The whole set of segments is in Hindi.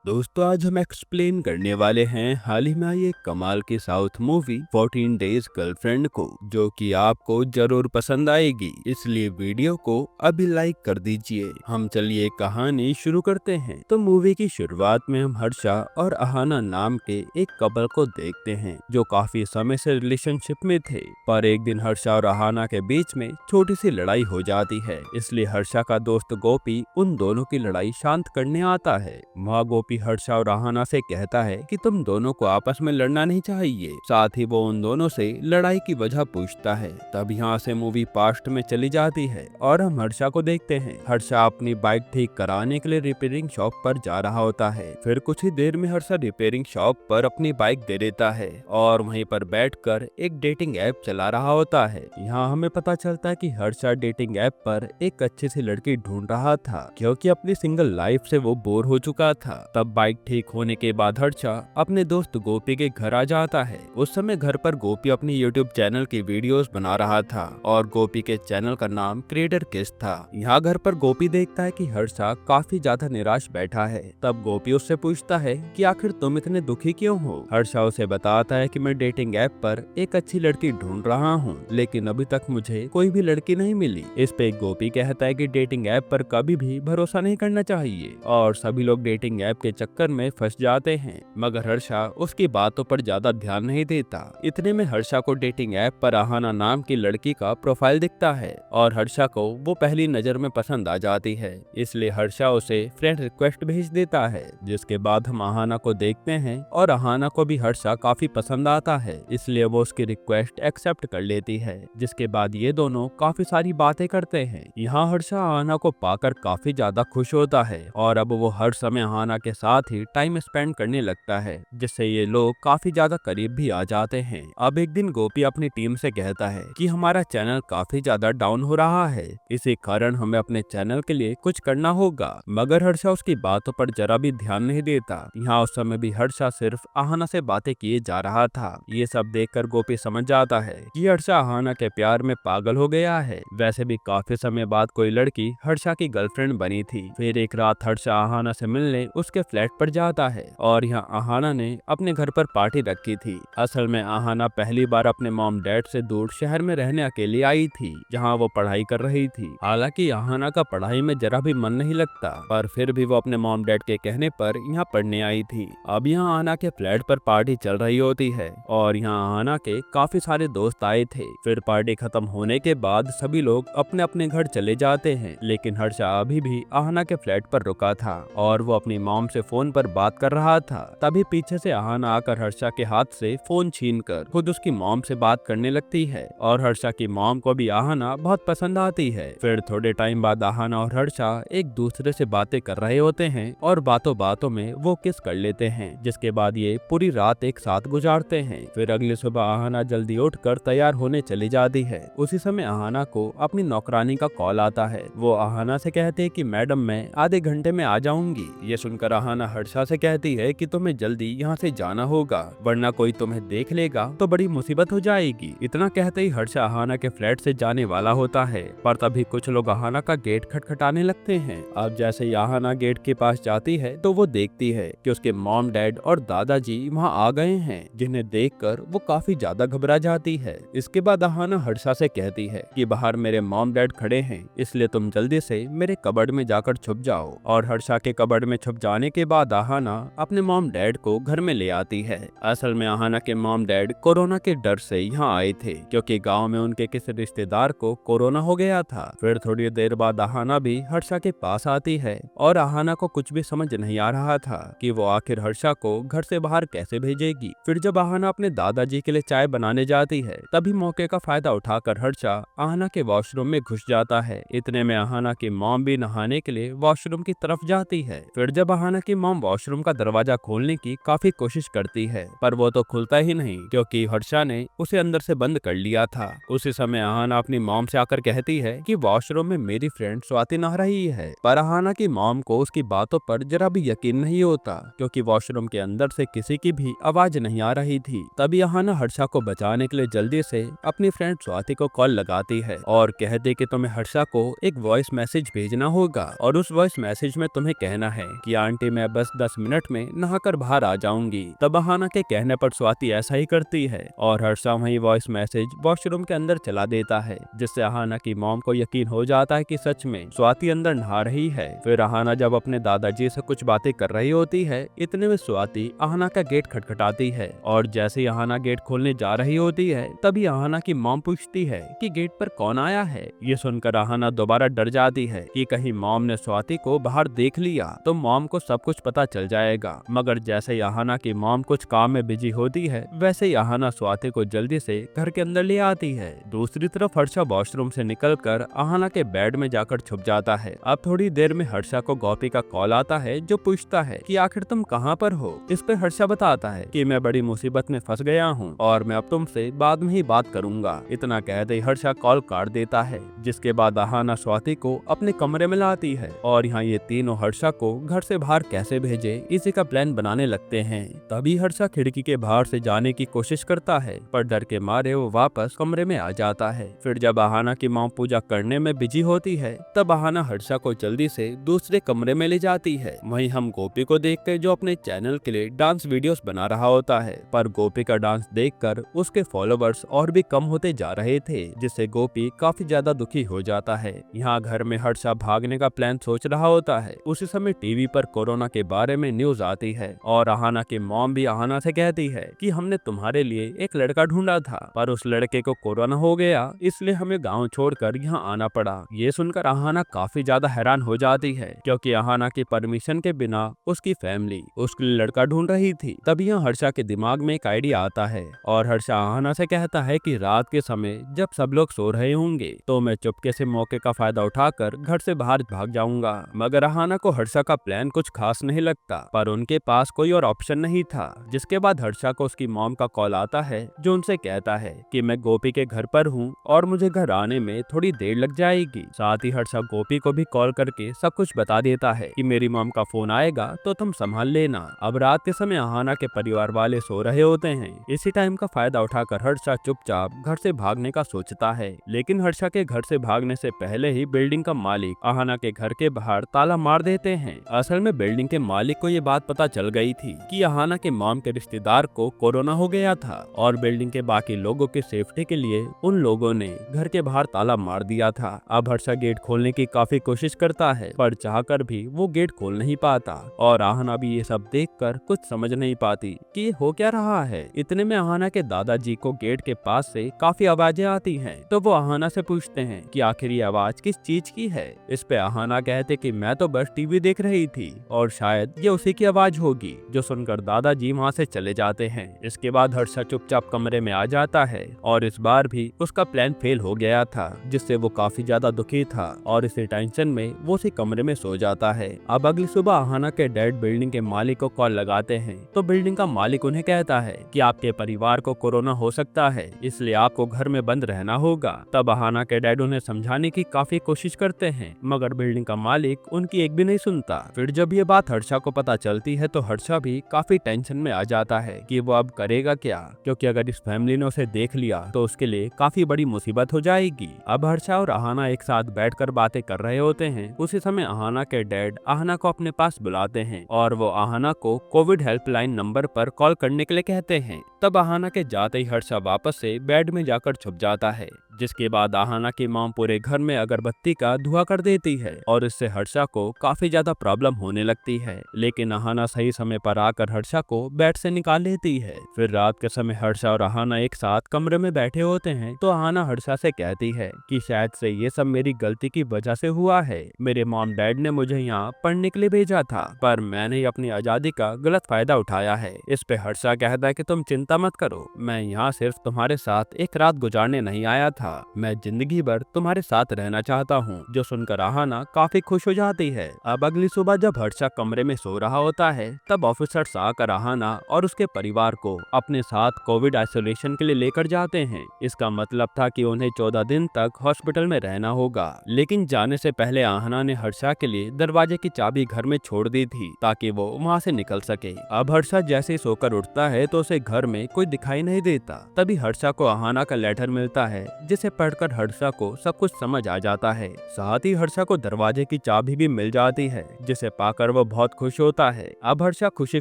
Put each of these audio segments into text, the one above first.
दोस्तों आज हम एक्सप्लेन करने वाले हैं हाल ही में आई एक कमाल की साउथ मूवी 14 डेज गर्लफ्रेंड को, जो कि आपको जरूर पसंद आएगी। इसलिए वीडियो को अभी लाइक कर दीजिए। हम चलिए कहानी शुरू करते हैं। तो मूवी की शुरुआत में हम हर्षा और अहाना नाम के एक कपल को देखते हैं जो काफी समय से रिलेशनशिप में थे। पर एक दिन हर्षा और अहाना के बीच में छोटी सी लड़ाई हो जाती है। इसलिए हर्षा का दोस्त गोपी उन दोनों की लड़ाई शांत करने आता है। वहाँ गोपी हर्षा और अहाना से कहता है कि तुम दोनों को आपस में लड़ना नहीं चाहिए। साथ ही वो उन दोनों से लड़ाई की वजह पूछता है। तब यहाँ से मूवी पास्ट में चली जाती है और हम हर्षा को देखते हैं। हर्षा अपनी बाइक ठीक कराने के लिए रिपेयरिंग शॉप पर जा रहा होता है। फिर कुछ ही देर में हर्षा रिपेयरिंग शॉप पर अपनी बाइक दे देता है और वहीं पर बैठकर एक डेटिंग ऐप चला रहा होता है। यहाँ हमें पता चलता है कि हर्षा डेटिंग ऐप पर एक अच्छी सी लड़की ढूंढ रहा था, क्योंकि अपनी सिंगल लाइफ से वो बोर हो चुका था। तब बाइक ठीक होने के बाद हर्षा अपने दोस्त गोपी के घर आ जाता है। उस समय घर पर गोपी अपनी यूट्यूब चैनल की वीडियोस बना रहा था और गोपी के चैनल का नाम क्रिएटर किस था। यहाँ घर पर गोपी देखता है कि हर्षा काफी ज्यादा निराश बैठा है। तब गोपी उससे पूछता है कि आखिर तुम इतने दुखी क्यों हो। हर्षा उसे बताता है कि मैं डेटिंग ऐप पर एक अच्छी लड़की ढूंढ रहा हूँ, लेकिन अभी तक मुझे कोई भी लड़की नहीं मिली। इस पे गोपी कहता है कि डेटिंग ऐप पर कभी भी भरोसा नहीं करना चाहिए और सभी लोग डेटिंग ऐप के चक्कर में फंस जाते हैं। मगर हर्षा उसकी बातों पर ज्यादा ध्यान नहीं देता। इतने में हर्षा को डेटिंग ऐप पर अहाना नाम की लड़की का प्रोफाइल दिखता है और हर्षा को वो पहली नजर में पसंद आ जाती है। इसलिए हर्षा उसे फ्रेंड रिक्वेस्ट भेज देता है, जिसके बाद हम अहाना को देखते हैं और अहाना को भी हर्षा काफी पसंद आता है। इसलिए वो उसकी रिक्वेस्ट एक्सेप्ट कर लेती है, जिसके बाद ये दोनों काफी सारी बातें करते हैं। यहाँ हर्षा अहाना को पाकर काफी ज्यादा खुश होता है और अब वो हर समय अहाना के साथ ही टाइम स्पेंड करने लगता है, जिससे ये लोग काफी ज्यादा करीब भी आ जाते हैं। अब एक दिन गोपी अपनी टीम से कहता है कि हमारा चैनल काफी ज्यादा डाउन हो रहा है, इसी कारण हमें अपने चैनल के लिए कुछ करना होगा। मगर हर्षा उसकी बातों पर जरा भी ध्यान नहीं देता। यहाँ उस समय भी हर्षा सिर्फ अहाना से बातें किए जा रहा था। ये सब देखकर गोपी समझ जाता है कि हर्षा अहाना के प्यार में पागल हो गया है। वैसे भी काफी समय बाद कोई लड़की हर्षा की गर्लफ्रेंड बनी थी। फिर एक रात हर्षा अहाना से मिलने उसके फ्लैट पर जाता है और यहाँ अहाना ने अपने घर पर पार्टी रखी थी। असल में अहाना पहली बार अपने मॉम डैड से दूर शहर में रहने अकेली आई थी, जहाँ वो पढ़ाई कर रही थी। हालांकि अहाना का पढ़ाई में जरा भी मन नहीं लगता, पर फिर भी वो अपने मॉम डैड के कहने पर यहाँ पढ़ने आई थी। अब यहाँ अहाना के फ्लैट पर पार्टी चल रही होती है और यहाँ अहाना के काफी सारे दोस्त आए थे। फिर पार्टी खत्म होने के बाद सभी लोग अपने अपने घर चले जाते हैं, लेकिन हर्षा अभी भी अहाना के फ्लैट पर रुका था और वो अपनी मॉम से फोन पर बात कर रहा था। तभी पीछे से अहाना आकर हर्षा के हाथ से फोन छीनकर खुद उसकी मॉम से बात करने लगती है और हर्षा की मॉम को भी अहाना बहुत पसंद आती है। फिर थोड़े टाइम बाद अहाना और हर्षा एक दूसरे से बातें कर रहे होते हैं और बातों बातों में वो किस कर लेते हैं, जिसके बाद ये पूरी रात एक साथ गुजारते हैं। फिर अगली सुबह अहाना जल्दी उठकर तैयार होने चली जाती है। उसी समय अहाना को अपनी नौकरानी का कॉल आता है। वो अहाना से कहते हैं कि मैडम मैं आधे घंटे में आ जाऊंगी। ये सुनकर अहाना हर्षा से कहती है कि तुम्हें जल्दी यहाँ से जाना होगा, वरना कोई तुम्हें देख लेगा तो बड़ी मुसीबत हो जाएगी। इतना कहते ही हर्षा अहाना के फ्लैट से जाने वाला होता है, पर तभी कुछ लोग अहाना का गेट खटखटाने लगते हैं। अब जैसे ही अहाना गेट के पास जाती है तो वो देखती है कि उसके मॉम डैड और दादाजी वहाँ आ गए हैं, जिन्हें देखकर वो काफी ज्यादा घबरा जाती है। इसके बाद अहाना हर्षा से कहती है कि बाहर मेरे मॉम डैड खड़े हैं, इसलिए तुम जल्दी से मेरे कबर्ड में जाकर छुप जाओ। और हर्षा के कबर्ड में छुप जाने के बाद अहाना अपने मॉम डैड को घर में ले आती है। असल में अहाना के मॉम डैड कोरोना के डर से यहाँ आए थे, क्योंकि गांव में उनके किसी रिश्तेदार को कोरोना हो गया था। फिर थोड़ी देर बाद अहाना भी हर्षा के पास आती है और अहाना को कुछ भी समझ नहीं आ रहा था कि वो आखिर हर्षा को घर से बाहर कैसे भेजेगी। फिर जब अहाना अपने दादाजी के लिए चाय बनाने जाती है, तभी मौके का फायदा उठाकर हर्षा अहाना के वॉशरूम में घुस जाता है। इतने में अहाना की मॉम भी नहाने के लिए वॉशरूम की तरफ जाती है। फिर जब अहाना की मॉम वॉशरूम का दरवाजा खोलने की काफी कोशिश करती है, पर वो तो खुलता ही नहीं, क्योंकि हर्षा ने उसे अंदर से बंद कर लिया था। उसी समय अहाना अपनी मॉम से आकर कहती है कि वॉशरूम में मेरी फ्रेंड स्वाति नहा रही है, पर अहाना की मॉम को उसकी बातों पर जरा भी यकीन नहीं होता, क्योंकि वॉशरूम के अंदर से किसी की भी आवाज नहीं आ रही थी। तभी अहाना हर्षा को बचाने के लिए जल्दी से अपनी फ्रेंड स्वाति को कॉल लगाती है और कहती कि तुम्हें हर्षा को एक वॉइस मैसेज भेजना होगा और उस वॉइस मैसेज में तुम्हें कहना है कि आंटी मैं बस 10 मिनट में नहाकर बाहर आ जाऊंगी। तब अहाना के कहने पर स्वाति ऐसा ही करती है और हर्षा वही वॉइस मैसेज वॉशरूम के अंदर चला देता है, जिससे अहाना की मॉम को यकीन हो जाता है कि सच में स्वाति अंदर नहा रही है। फिर अहाना जब अपने दादाजी से कुछ बातें कर रही होती है, इतने में स्वाति अहाना का गेट खटखटाती है और जैसे ही अहाना गेट खोलने जा रही होती है, तभी अहाना की मॉम पूछती है कि गेट पर कौन आया है। ये सुनकर अहाना दोबारा डर जाती है कि कहीं मॉम ने स्वाति को बाहर देख लिया तो मॉम को सब कुछ पता चल जाएगा। मगर जैसे ही अहाना की मॉम कुछ काम में बिजी होती है, वैसे ही अहाना स्वाति को जल्दी से घर के अंदर ले आती है। दूसरी तरफ हर्षा वॉशरूम से निकलकर अहाना के बेड में जाकर छुप जाता है। अब थोड़ी देर में हर्षा को गोपी का कॉल आता है, जो पूछता है कि आखिर तुम कहाँ पर हो। इस पर हर्षा बताता है कि मैं बड़ी मुसीबत में फंस गया हूँ और मैं अब तुमसे बाद में ही बात करूंगा। इतना कहते ही हर्षा कॉल काट देता है, जिसके बाद अहाना स्वाति को अपने कमरे में लाती है और यहाँ ये तीनों हर्षा को घर से बाहर कैसे भेजे इसी का प्लान बनाने लगते हैं। तभी हर्षा खिड़की के बाहर से जाने की कोशिश करता है, पर डर के मारे वो वापस कमरे में आ जाता है। फिर जब अहाना की मॉम पूजा करने में बिजी होती है, तब अहाना हर्षा को जल्दी से दूसरे कमरे में ले जाती है। वहीं हम गोपी को देखते हैं, जो अपने चैनल के लिए डांस वीडियोस बना रहा होता है, पर गोपी का डांस देखकर उसके फॉलोवर्स और भी कम होते जा रहे थे, जिससे गोपी काफी ज्यादा दुखी हो जाता है। यहाँ घर में हर्षा भागने का प्लान सोच रहा होता है। उसी समय टीवी पर कोरोना के बारे में न्यूज आती है और अहाना की मॉम भी अहाना से कहती है कि हमने तुम्हारे लिए एक लड़का ढूंढा था, पर उस लड़के को कोरोना हो गया, इसलिए हमें गांव छोड़कर यहाँ आना पड़ा। ये सुनकर अहाना काफी ज्यादा हैरान हो जाती है, क्योंकि अहाना की परमिशन के बिना उसकी फैमिली उसके लिए लड़का ढूंढ रही थी। तभी यहाँ हर्षा के दिमाग में एक आइडिया आता है और हर्षा अहाना से कहता है कि रात के समय जब सब लोग सो रहे होंगे तो मैं चुपके से मौके का फायदा उठाकर घर से बाहर भाग जाऊंगा। मगर अहाना को हर्षा का प्लान कुछ खास नहीं लगता, पर उनके पास कोई और ऑप्शन नहीं था। जिसके बाद हर्षा को उसकी मॉम का कॉल आता है, जो उनसे कहता है कि मैं गोपी के घर पर हूँ और मुझे घर आने में थोड़ी देर लग जाएगी। साथ ही हर्षा गोपी को भी कॉल करके सब कुछ बता देता है कि मेरी मॉम का फोन आएगा तो तुम संभाल लेना। अब रात के समय अहाना के परिवार वाले सो रहे होते हैं। इसी टाइम का फायदा उठाकर हर्षा चुपचाप घर से भागने का सोचता है, लेकिन हर्षा के घर से भागने से पहले ही बिल्डिंग का मालिक अहाना के घर के बाहर ताला मार देते हैं। असल में बिल्डिंग के मालिक को ये बात पता चल गई थी कि अहाना के मॉम के रिश्तेदार को कोरोना हो गया था और बिल्डिंग के बाकी लोगों की सेफ्टी के लिए उन लोगों ने घर के बाहर ताला मार दिया था। अब हर्षा गेट खोलने की काफी कोशिश करता है, पर चाहकर भी वो गेट खोल नहीं पाता और अहाना भी ये सब देखकर कुछ समझ नहीं पाती कि ये हो क्या रहा है। इतने में अहाना के दादाजी को गेट के पास से काफी आवाजें आती हैं, तो वो अहाना से पूछते हैं कि आखिर ये आवाज किस चीज की है। इस पे अहाना कहते कि मैं तो बस टीवी देख रही थी और शायद ये उसी की आवाज होगी, जो सुनकर दादाजी वहाँ से चले जाते हैं। इसके बाद हर्षा चुपचाप कमरे में आ जाता है और इस बार भी उसका प्लान फेल हो गया था, जिससे वो काफी ज्यादा दुखी था और इसी टेंशन में वो उसी कमरे में सो जाता है। अब अगली सुबह अहाना के डैड बिल्डिंग के मालिक को कॉल लगाते हैं, तो बिल्डिंग का मालिक उन्हें कहता है कि आपके परिवार को कोरोना हो सकता है, इसलिए आपको घर में बंद रहना होगा। तब अहाना के डैड उन्हें समझाने की काफी कोशिश करते हैं, मगर बिल्डिंग का मालिक उनकी एक भी नहीं सुनता। फिर जब ये बात हर्षा को पता चलती है तो हर्षा भी काफी टेंशन में आ जाता है कि वो अब करेगा क्या, क्योंकि अगर इस फैमिली ने उसे देख लिया तो उसके लिए काफी बड़ी मुसीबत हो जाएगी। अब हर्षा और अहाना एक साथ बैठकर बातें कर रहे होते हैं। उसी समय अहाना के डैड अहाना को अपने पास बुलाते हैं और वो अहाना को कोविड हेल्पलाइन नंबर पर कॉल करने के लिए कहते हैं। तब अहाना के जाते ही हर्षा वापस से बेड में जाकर छुप जाता है, जिसके बाद अहाना की मॉम पूरे घर में अगरबत्ती का धुआं कर देती है और इससे हर्षा को काफी ज्यादा प्रॉब्लम होने लगती है। लेकिन अहाना सही समय पर आकर हर्षा को बेड से निकाल लेती है। फिर रात के समय हर्षा और अहाना एक साथ कमरे में बैठे होते हैं, तो अहाना हर्षा से कहती है कि शायद से ये सब मेरी गलती की वजह से हुआ है। मेरे मॉम डैड ने मुझे यहाँ पढ़ने के लिए भेजा था, पर मैंने अपनी आजादी का गलत फायदा उठाया है। इस पे हर्षा कहता है कि तुम चिंता मत करो, मैं यहाँ सिर्फ तुम्हारे साथ एक रात गुजारने नहीं आया था, मैं जिंदगी भर तुम्हारे साथ रहना चाहता हूँ। जो सुनकर अहाना काफी खुश हो जाती है। अब अगली सुबह जब हर्षा कमरे में सो रहा होता है, तब ऑफिसर्स आकर अहाना और उसके परिवार को अपने साथ कोविड आइसोलेशन के लिए लेकर जाते हैं। इसका मतलब था कि उन्हें 14 दिन तक हॉस्पिटल में रहना होगा। लेकिन जाने से पहले अहाना ने हर्षा के लिए दरवाजे की चाबी घर में छोड़ दी थी, ताकि वो वहाँ से निकल सके। अब हर्षा जैसे ही सोकर उठता है तो उसे घर में कोई दिखाई नहीं देता। तभी हर्षा को अहाना का लेटर मिलता है, जिसे पढ़कर हर्षा को सब कुछ समझ आ जाता है। साथ ही हर्षा को दरवाजे की चाबी भी मिल जाती है, जिसे पाकर वो बहुत खुश होता है। अब हर्षा खुशी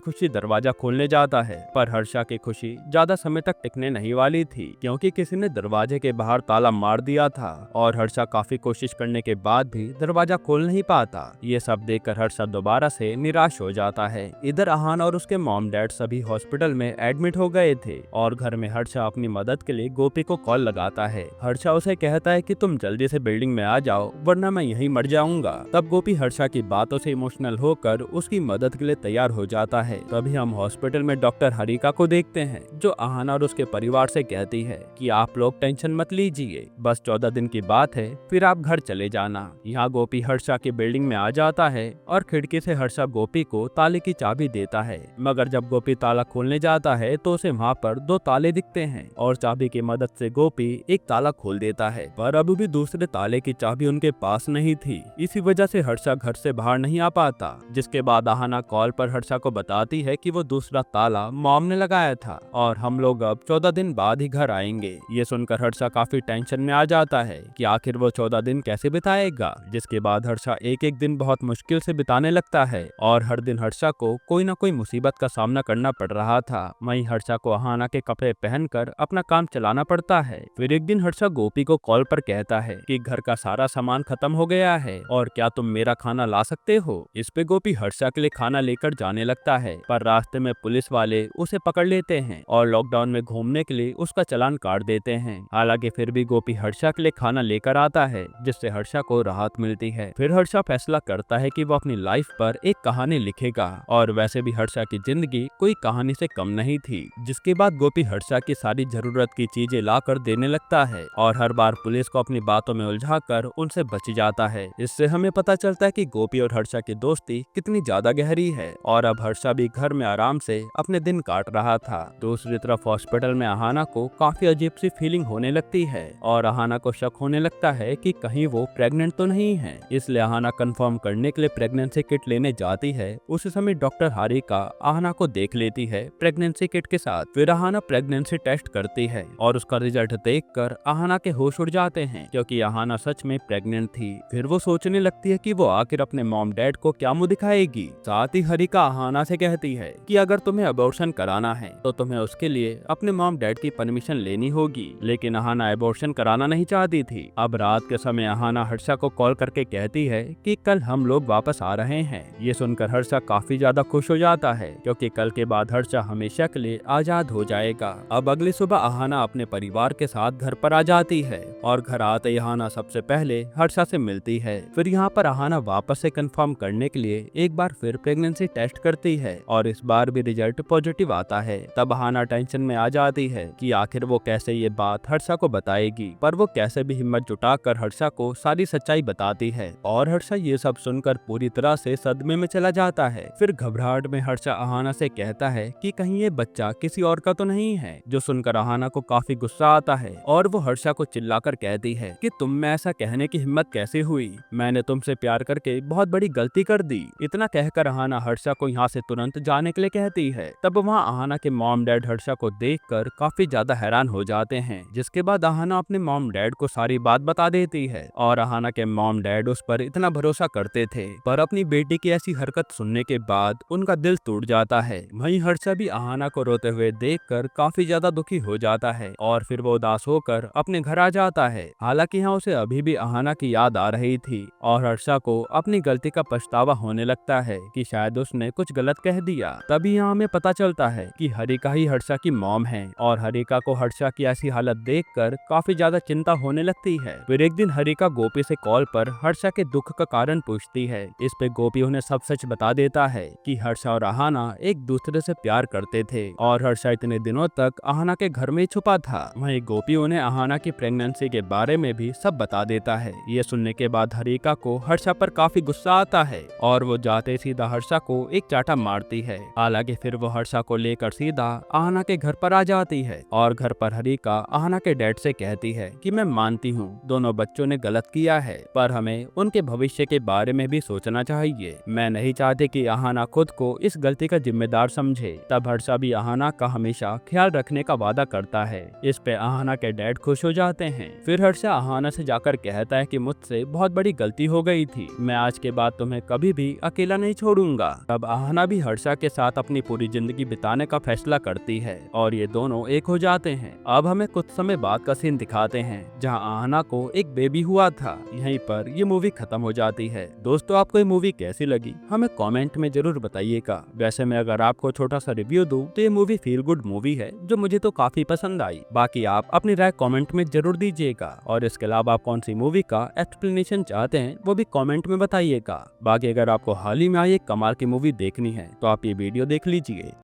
खुशी दरवाजा खोलने जाता है, पर हर्षा की खुशी ज्यादा समय तक टिकने नहीं वाली थी, क्योंकि किसी ने दरवाजे के बाहर ताला मार दिया था और हर्षा काफी कोशिश करने के बाद भी दरवाजा खोल नहीं पाता। ये सब देखकर हर्षा दोबारा से निराश हो जाता है। इधर आहान और उसके मॉम डैड सभी हॉस्पिटल में एडमिट हो गए थे और घर में हर्षा अपनी मदद के लिए गोपी को कॉल लगाता है। हर्षा उसे कहता है कि तुम जल्दी से बिल्डिंग में आ जाओ, वरना मैं यहीं मर जाऊंगा। तब गोपी हर्षा की बातों से इमोशनल होकर उसकी मदद के लिए तैयार हो जाता है। तभी हम हॉस्पिटल में डॉक्टर हरिका को देखते हैं, जो आहान और उसके परिवार से कहती है कि आप लोग टेंशन मत लीजिए, बस 14 दिन की बात है, फिर आप घर चले जाना। यहाँ गोपी हर्षा की बिल्डिंग में आ जाता है और खिड़की से हर्षा गोपी को ताले की चाबी देता है, मगर जब गोपी ताला खोलने जाता है तो उसे वहाँ पर 2 ताले दिखते हैं और चाबी की मदद से गोपी एक ताला खोल देता है, पर अभी भी दूसरे ताले की चाबी उनके पास नहीं थी। इसी वजह से हर्षा घर से बाहर नहीं आ पाता, जिसके बाद आहाना कॉल पर हर्षा को बताती है कि वो दूसरा ताला मॉम ने लगाया था और हम लोग अब 14 दिन बाद ही घर आएंगे। ये सुनकर हर्षा काफी टेंशन में आ जाता है कि आखिर वो 14 दिन कैसे बिताएगा, जिसके बाद हर्षा एक एक दिन बहुत मुश्किल से बिताने लगता है और हर दिन हर्षा को कोई न कोई मुसीबत का सामना करना पड़ रहा था। वहीं हर्षा को आहाना के कपड़े पहनकर अपना काम चलाना पड़ता है। फिर एक दिन हर्षा गोपी को कॉल पर कहता है कि घर का सारा सामान खत्म हो गया है और क्या तुम मेरा खाना ला सकते हो। इस पे गोपी हर्षा के लिए खाना लेकर जाने लगता है, पर रास्ते में पुलिस वाले उसे पकड़ लेते हैं और लॉकडाउन में घूमने के लिए उसका चालान काट देते हैं। हालांकि फिर भी गोपी हर्षा के लिए खाना लेकर आता है, जिससे हर्षा को राहत मिलती है। फिर हर्षा फैसला करता है कि वो अपनी लाइफ पर एक कहानी लिखेगा और वैसे भी हर्षा की जिंदगी कोई कहानी से कम नहीं थी। जिसके बाद गोपी हर्षा की सारी जरूरत की चीजें लाकर देने लगता है और हर बार पुलिस को अपनी बातों में उलझाकर उनसे बच जाता है। इससे हमें पता चलता है कि गोपी और हर्षा की दोस्ती कितनी ज्यादा गहरी है और अब हर्षा भी घर में आराम से अपने दिन काट रहा था। दूसरी तरफ हॉस्पिटल में आहाना को काफी अजीब सी फीलिंग होने लगती है और आहाना को शक होने लगता है कि कहीं वो प्रेग्नेंट तो नहीं है। इसलिए आहाना कंफर्म करने के लिए प्रेगनेंसी किट लेने जाती है। उस समय डॉक्टर हारिका आहाना को देख लेती है प्रेगनेंसी किट के साथ। फिर आहाना प्रेगनेंसी टेस्ट करती है और उसका रिजल्ट देखकर आहाना के होश उड़ जाते हैं, क्योंकि आहाना सच में प्रेग्नेंट थी। फिर वो सोचने लगती है कि वो आखिर अपने मॉम डैड को क्या मुंह दिखाएगी। साथ ही हरिका आहाना से कहती है कि अगर तुम्हें अबॉर्शन कराना है तो तुम्हें उसके लिए अपने मॉम डैड की परमिशन लेनी होगी, लेकिन आहाना अबॉर्शन कराना नहीं चाहती थी। अब रात के समय आहाना हर्षा को कॉल करके कहती है कि कल हम लोग वापस आ रहे हैं। ये सुनकर हर्षा काफी ज्यादा खुश हो जाता है, क्योंकि कल के बाद हर्षा हमेशा के लिए आजाद हो जाएगा। अब अगली सुबह आहाना अपने परिवार के साथ घर पर आ जाती है और घर आते ही आहाना सबसे पहले हर्षा से मिलती है। फिर यहाँ पर आहाना वापस से कंफर्म करने के लिए एक बार फिर प्रेगनेंसी टेस्ट करती है और इस बार भी रिजल्ट पॉजिटिव आता है। तब आहाना टेंशन में आ जाती है कि आखिर वो कैसे ये बात हर्षा को बताएगी, पर वो कैसे भी हिम्मत जुटाकर हर्षा को सारी सच्चाई बताती है और हर्षा ये सब सुनकर पूरी तरह से सदमे में चला जाता है। फिर घबराहट में हर्षा आहाना से कहता है कि कहीं ये बच्चा किसी और का तो नहीं है, जो सुनकर आहाना को काफी गुस्सा आता है और वो हर्षा को चिल्लाकर कहती है कि तुम में ऐसा कहने की हिम्मत कैसे हुई, मैंने तुमसे प्यार करके बहुत बड़ी गलती कर दी। इतना कहकर आहाना हर्षा को यहाँ से तुरंत जाने के लिए कहती है। तब वहाँ आहाना के मॉम डैड हर्षा को देखकर काफी ज्यादा हैरान हो जाते हैं, जिसके बाद आहाना अपने मॉम डैड को सारी बात बता देती है और आहाना के मॉम डैड उस पर इतना भरोसा करते थे, पर अपनी बेटी की ऐसी हरकत सुनने के बाद उनका दिल टूट जाता है। वहीं हर्षा भी आहाना को रोते हुए देखकर काफी ज्यादा दुखी हो जाता है और फिर वो उदास होकर अपने घर आ जाता है। हालांकि यहाँ उसे अभी भी आहाना की याद आ रही थी और हर्षा को अपनी गलती का पछतावा होने लगता है कि शायद उसने कुछ गलत कह दिया। तभी यहाँ हमें पता चलता है कि हरिका ही हर्षा की मॉम है और हरिका को हर्षा की ऐसी हालत देखकर काफी ज्यादा चिंता होने लगती है। फिर एक दिन हरिका गोपी से कॉल पर हर्षा के दुख का कारण पूछती है। इस पे गोपी उन्हें सब सच बता देता है कि हर्षा और आहाना एक दूसरे से प्यार करते थे और हर्षा इतने दिनों तक आहाना के घर में छुपा था। वहीं गोपी उन्हें आहाना की प्रेगनेंसी के बारे में भी सब बता देता है। ये सुनने के बाद हरिका को हर्षा पर काफी गुस्सा आता है और वो जाते सीधा हर्षा को एक चाटा मारती है। हालांकि फिर वो हर्षा को लेकर सीधा आहाना के घर पर आ जाती है और घर पर हरिका आहाना के डैड से कहती है कि मैं मानती हूँ दोनों बच्चों ने गलत किया है, पर हमें उनके भविष्य के बारे में भी सोचना चाहिए। मैं नहीं चाहती कि आहाना खुद को इस गलती का जिम्मेदार समझे। तब हर्षा भी आहाना का हमेशा ख्याल रखने का वादा करता है। इस पे आहाना के डैड खुश खुश हो जाते हैं। फिर हर्षा आहाना से जाकर कहता है कि मुझसे बहुत बड़ी गलती हो गई थी, मैं आज के बाद तुम्हें कभी भी अकेला नहीं छोड़ूंगा। तब आहाना भी हर्षा के साथ अपनी पूरी जिंदगी बिताने का फैसला करती है और ये दोनों एक हो जाते हैं। अब हमें कुछ समय बाद का सीन दिखाते हैं जहां आहाना को एक बेबी हुआ था। यहीं पर ये मूवी खत्म हो जाती है। दोस्तों, आपको ये मूवी कैसी लगी हमें कमेंट में जरूर बताइएगा। वैसे मैं अगर आपको छोटा सा रिव्यू दूं तो ये मूवी फील गुड मूवी है जो मुझे तो काफी पसंद आई। बाकी आप अपनी राय कमेंट में जरूर दीजिएगा और इसके अलावा आप कौन सी मूवी का एक्सप्लेनेशन चाहते हैं वो भी कमेंट में बताइएगा। बाकी अगर आपको हाल ही में आई एक कमाल की मूवी देखनी है तो आप ये वीडियो देख लीजिए।